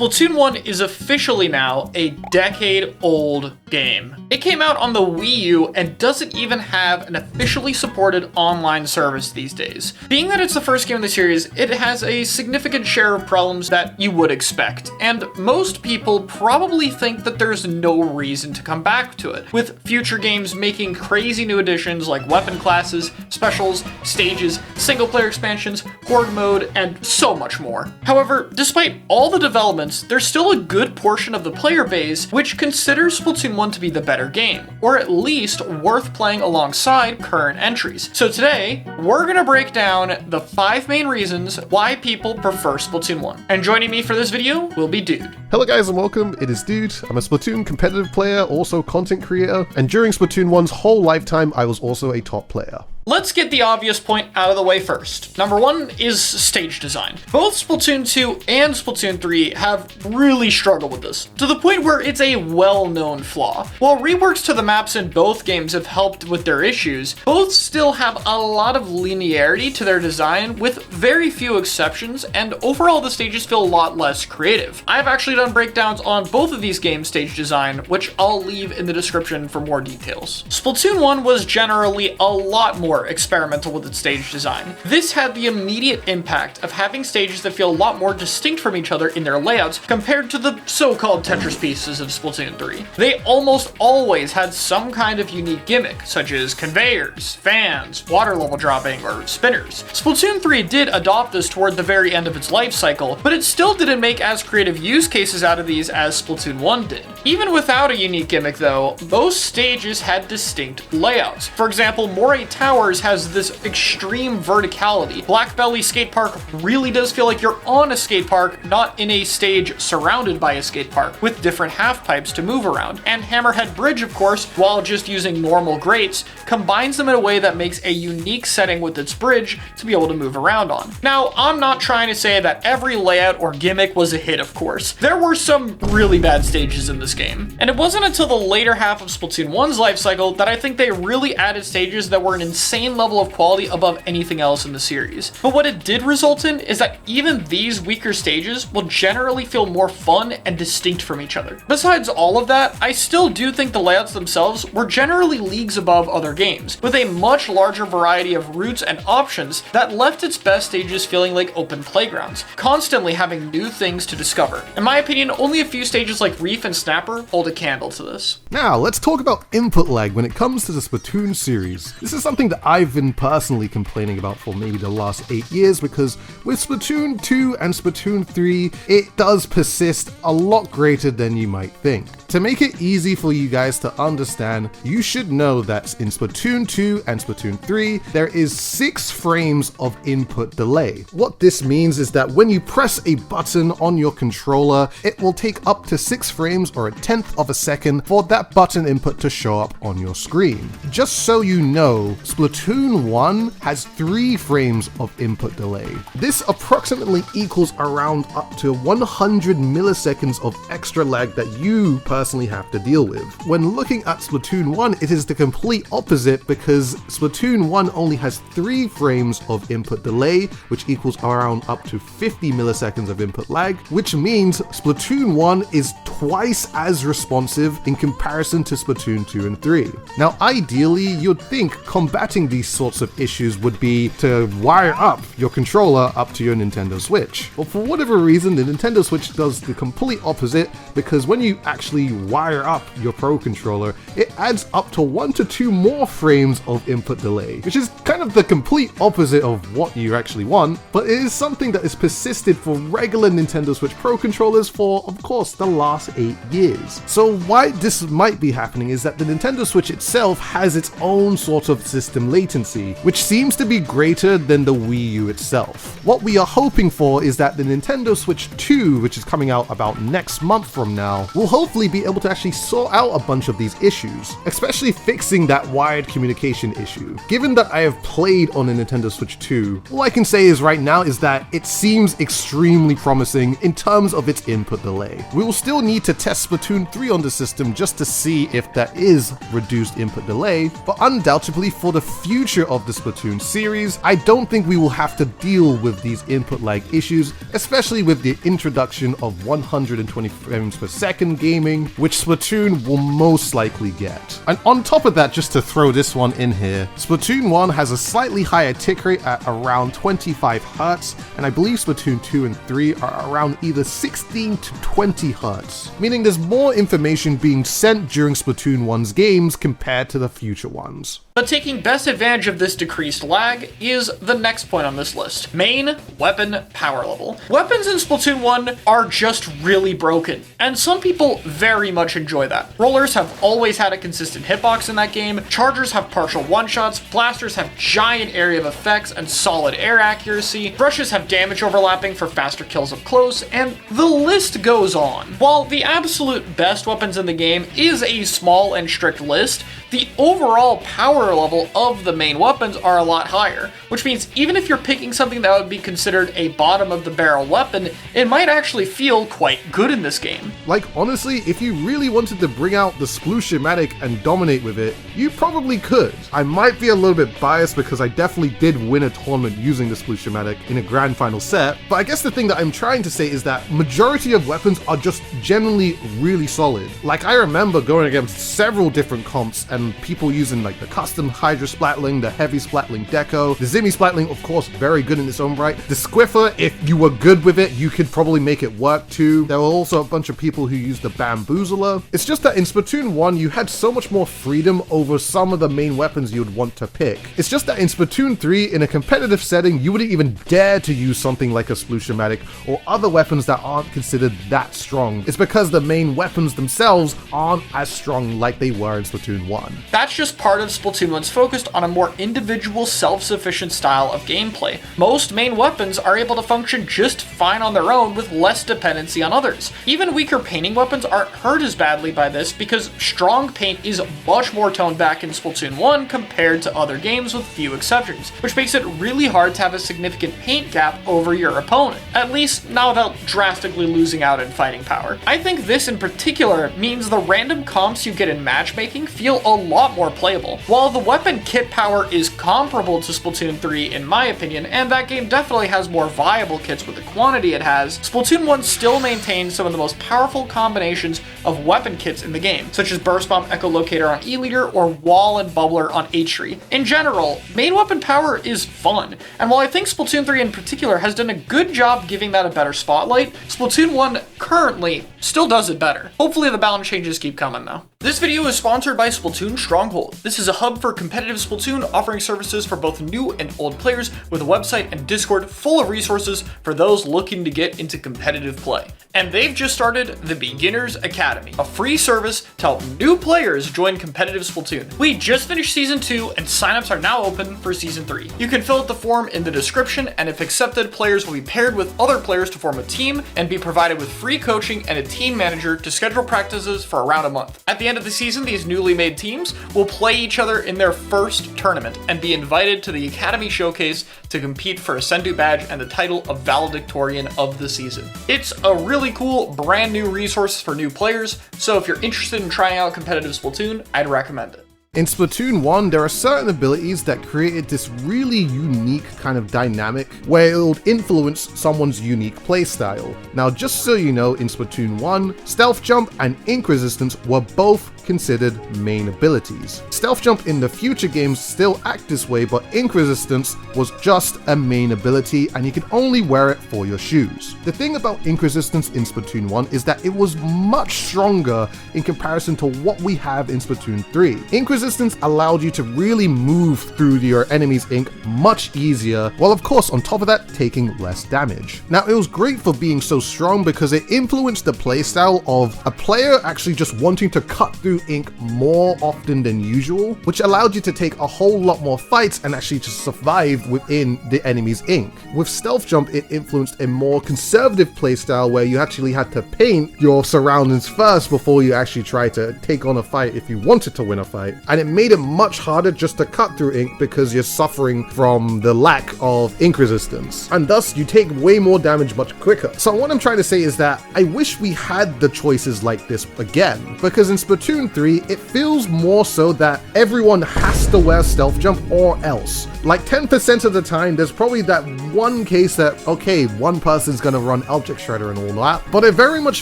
Splatoon 1 is officially now a decade-old game. It came out on the Wii U and doesn't even have an officially supported online service these days. Being that it's the first game in the series, it has a significant share of problems that you would expect, and most people probably think that there's no reason to come back to it, with future games making crazy new additions like weapon classes, specials, stages, single-player expansions, horde mode, and so much more. However, despite all the developments, there's still a good portion of the player base which considers Splatoon 1 to be the better game, or at least worth playing alongside current entries. So today, we're gonna break down the 5 main reasons why people prefer Splatoon 1. And joining me for this video will be Dude. Hello guys and welcome, it is Dude. I'm a Splatoon competitive player, also content creator, and during Splatoon 1's whole lifetime, I was also a top player. Let's get the obvious point out of the way first. Number 1 is stage design. Both Splatoon 2 and Splatoon 3 have really struggled with this, to the point where it's a well-known flaw. While reworks to the maps in both games have helped with their issues, both still have a lot of linearity to their design with very few exceptions, and overall the stages feel a lot less creative. I've actually done breakdowns on both of these games' stage design, which I'll leave in the description for more details. Splatoon 1 was generally a lot more experimental with its stage design. This had the immediate impact of having stages that feel a lot more distinct from each other in their layouts compared to the so-called Tetris pieces of Splatoon 3. They almost always had some kind of unique gimmick, such as conveyors, fans, water level dropping, or spinners. Splatoon 3 did adopt this toward the very end of its life cycle, but it still didn't make as creative use cases out of these as Splatoon 1 did. Even without a unique gimmick though, most stages had distinct layouts. For example, Moray Tower has this extreme verticality. Black Belly Skate Park really does feel like you're on a skate park, not in a stage surrounded by a skate park, with different half pipes to move around. And Hammerhead Bridge, of course, while just using normal grates, combines them in a way that makes a unique setting with its bridge to be able to move around on. Now, I'm not trying to say that every layout or gimmick was a hit, of course. There were some really bad stages in this game. And it wasn't until the later half of Splatoon 1's life cycle that I think they really added stages that were an insane level of quality above anything else in the series. But what it did result in is that even these weaker stages will generally feel more fun and distinct from each other. Besides all of that, I still do think the layouts themselves were generally leagues above other games, with a much larger variety of routes and options that left its best stages feeling like open playgrounds, constantly having new things to discover. In my opinion, only a few stages like Reef and Snapper hold a candle to this. Now, let's talk about input lag when it comes to the Splatoon series. This is something that I've been personally complaining about for maybe the last 8 years, because with Splatoon 2 and Splatoon 3, it does persist a lot greater than you might think. To make it easy for you guys to understand, you should know that in Splatoon 2 and Splatoon 3, there is 6 frames of input delay. What this means is that when you press a button on your controller, it will take up to 6 frames or 1/10 of a second for that button input to show up on your screen. Just so you know, Splatoon 1 has 3 frames of input delay. This approximately equals around up to 100 milliseconds of extra lag that you personally have to deal with. When looking at Splatoon 1, it is the complete opposite, because Splatoon 1 only has 3 frames of input delay, which equals around up to 50 milliseconds of input lag, which means Splatoon 1 is twice as responsive in comparison to Splatoon 2 and 3. Now, ideally, you'd think combating these sorts of issues would be to wire up your controller up to your Nintendo Switch. But for whatever reason, the Nintendo Switch does the complete opposite, because when you actually wire up your Pro controller, it adds up to 1 to 2 more frames of input delay, which is kind of the complete opposite of what you actually want, but it is something that has persisted for regular Nintendo Switch Pro controllers for, of course, the last 8 years. So why this might be happening is that the Nintendo Switch itself has its own sort of system latency, which seems to be greater than the Wii U itself. What we are hoping for is that the Nintendo Switch 2, which is coming out about next month from now, will hopefully be able to actually sort out a bunch of these issues, especially fixing that wired communication issue. Given that I have played on a Nintendo Switch 2. All I can say is right now is that it seems extremely promising in terms of its input delay. We will still need to test Splatoon 3 on the system just to see if there is reduced input delay, but undoubtedly for the future of the Splatoon series, I don't think we will have to deal with these input lag issues, especially with the introduction of 120 frames per second gaming, which Splatoon will most likely get. And on top of that, just to throw this one in here, Splatoon 1 has a slightly higher tick rate at around 25 Hz, and I believe Splatoon 2 and 3 are around either 16 to 20 Hz, meaning there's more information being sent during Splatoon 1's games compared to the future ones. But taking best advantage of this decreased lag is the next point on this list. Main weapon power level. Weapons in Splatoon 1 are just really broken, and some people very much enjoy that. Rollers have always had a consistent hitbox in that game, chargers have partial one-shots, blasters have giant area of effects and solid air accuracy, brushes have damage overlapping for faster kills up close, and the list goes on. While the absolute best weapons in the game is a small and strict list, the overall power level of the main weapons are a lot higher, which means even if you're picking something that would be considered a bottom of the barrel weapon, it might actually feel quite good in this game. Like honestly, if you really wanted to bring out the Sploosh-O-Matic and dominate with it, you probably could. I might be a little bit biased because I definitely did win a tournament using the Sploosh-O-Matic in a grand final set, but I guess the thing that I'm trying to say is that majority of weapons are just generally really solid. Like I remember going against several different comps and people using like the custom Hydra Splatling, the heavy Splatling Deco, the Zimmy Splatling, of course, very good in its own right. The Squiffer, if you were good with it, you could probably make it work too. There were also a bunch of people who used the Bamboozler. It's just that in Splatoon 1, you had so much more freedom over some of the main weapons you'd want to pick. It's just that in Splatoon 3, in a competitive setting, you wouldn't even dare to use something like a Sploosh-O-Matic or other weapons that aren't considered that strong. It's because the main weapons themselves aren't as strong like they were in Splatoon 1. That's just part of Splatoon 1's focused on a more individual, self-sufficient style of gameplay. Most main weapons are able to function just fine on their own with less dependency on others. Even weaker painting weapons aren't hurt as badly by this because strong paint is much more toned back in Splatoon 1 compared to other games with few exceptions, which makes it really hard to have a significant paint gap over your opponent, at least not without drastically losing out in fighting power. I think this in particular means the random comps you get in matchmaking feel a lot more playable. While the weapon kit power is comparable to Splatoon 3 in my opinion, and that game definitely has more viable kits with the quantity it has, Splatoon 1 still maintains some of the most powerful combinations of weapon kits in the game, such as Burst Bomb Echolocator on E-Liter or Wall and Bubbler on H-Tree. In general, main weapon power is fun, and while I think Splatoon 3 in particular has done a good job giving that a better spotlight, Splatoon 1 currently still does it better. Hopefully the balance changes keep coming though. This video is sponsored by Splatoon Stronghold. This is a hub for competitive Splatoon, offering services for both new and old players with a website and Discord full of resources for those looking to get into competitive play. And they've just started the Beginners Academy, a free service to help new players join competitive Splatoon. We just finished Season 2 and signups are now open for Season 3. You can fill out the form in the description, and if accepted, players will be paired with other players to form a team and be provided with free coaching and a team manager to schedule practices for around a month. At the end of the season, these newly made teams will play each other in their first tournament and be invited to the Academy Showcase to compete for a Sendu badge and the title of Valedictorian of the season. It's a really cool brand new resource for new players, so if you're interested in trying out competitive Splatoon, I'd recommend it. In Splatoon 1, there are certain abilities that created this really unique kind of dynamic where it would influence someone's unique playstyle. Now, just so you know, in Splatoon 1, Stealth Jump and Ink Resistance were both considered main abilities. Stealth Jump in the future games still act this way, but Ink Resistance was just a main ability and you can only wear it for your shoes. The thing about Ink Resistance in Splatoon 1 is that it was much stronger in comparison to what we have in Splatoon 3. Ink Resistance allowed you to really move through your enemy's ink much easier, while of course on top of that taking less damage. Now it was great for being so strong because it influenced the playstyle of a player actually just wanting to cut through consume ink more often than usual, which allowed you to take a whole lot more fights and actually just survive within the enemy's ink. With Stealth Jump, it influenced a more conservative playstyle where you actually had to paint your surroundings first before you actually try to take on a fight if you wanted to win a fight. And it made it much harder just to cut through ink because you're suffering from the lack of ink resistance. And thus, you take way more damage much quicker. So what I'm trying to say is that I wish we had the choices like this again, because in Splatoon 3, it feels more so that everyone has to wear Stealth Jump or else. Like 10% of the time, there's probably that one case that, okay, one person's gonna run Object Shredder and all that, but it very much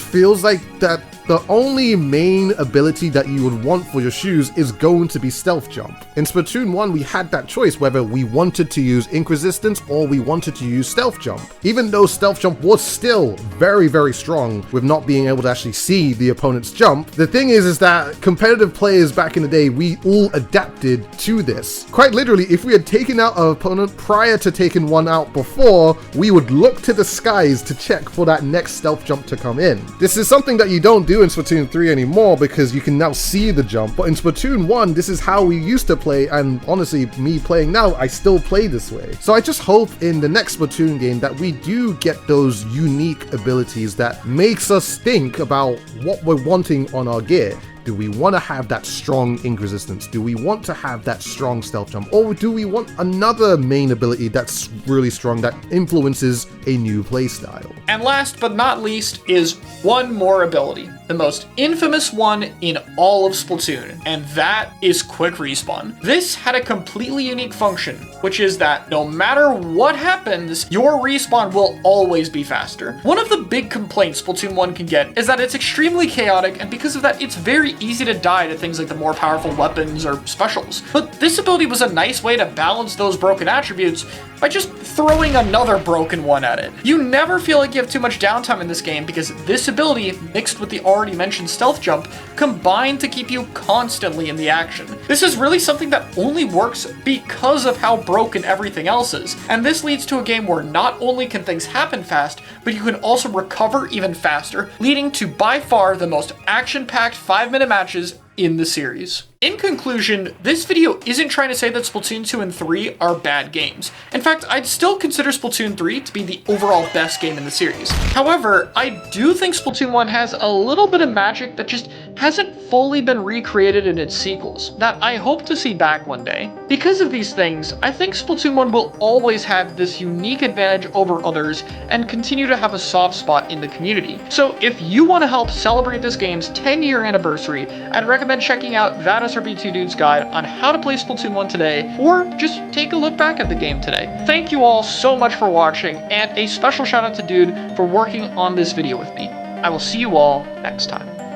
feels like that the only main ability that you would want for your shoes is going to be Stealth Jump. In Splatoon 1, we had that choice whether we wanted to use Ink Resistance or we wanted to use Stealth Jump. Even though Stealth Jump was still very, very strong with not being able to actually see the opponent's jump, the thing is that competitive players back in the day, we all adapted to this. Quite literally, if we had taken out an opponent prior to taking one out before, we would look to the skies to check for that next Stealth Jump to come in. This is something that you don't do in Splatoon 3 anymore because you can now see the jump, but in Splatoon 1, this is how we used to play, and honestly, me playing now, I still play this way. So I just hope in the next Splatoon game that we do get those unique abilities that makes us think about what we're wanting on our gear. Do we want to have that strong ink resistance? Do we want to have that strong stealth jump? Or do we want another main ability that's really strong that influences a new playstyle? And last but not least is one more ability, the most infamous one in all of Splatoon, and that is Quick Respawn. This had a completely unique function, which is that no matter what happens, your respawn will always be faster. One of the big complaints Splatoon 1 can get is that it's extremely chaotic, and because of that, it's very easy to die to things like the more powerful weapons or specials. But this ability was a nice way to balance those broken attributes by just throwing another broken one at it. You never feel like you have too much downtime in this game because this ability, mixed with the already mentioned stealth jump, combine to keep you constantly in the action. This is really something that only works because of how broken everything else is, and this leads to a game where not only can things happen fast, but you can also recover even faster, leading to by far the most action-packed 5-minute matches in the series. In conclusion, this video isn't trying to say that Splatoon 2 and 3 are bad games. In fact, I'd still consider Splatoon 3 to be the overall best game in the series. However, I do think Splatoon 1 has a little bit of magic that just hasn't fully been recreated in its sequels, that I hope to see back one day. Because of these things, I think Splatoon 1 will always have this unique advantage over others and continue to have a soft spot in the community. So if you want to help celebrate this game's 10-year anniversary, I'd recommend checking out that SRB2 Dude's guide on how to play Splatoon 1 today, or just take a look back at the game today. Thank you all so much for watching, and a special shout out to Dude for working on this video with me. I will see you all next time.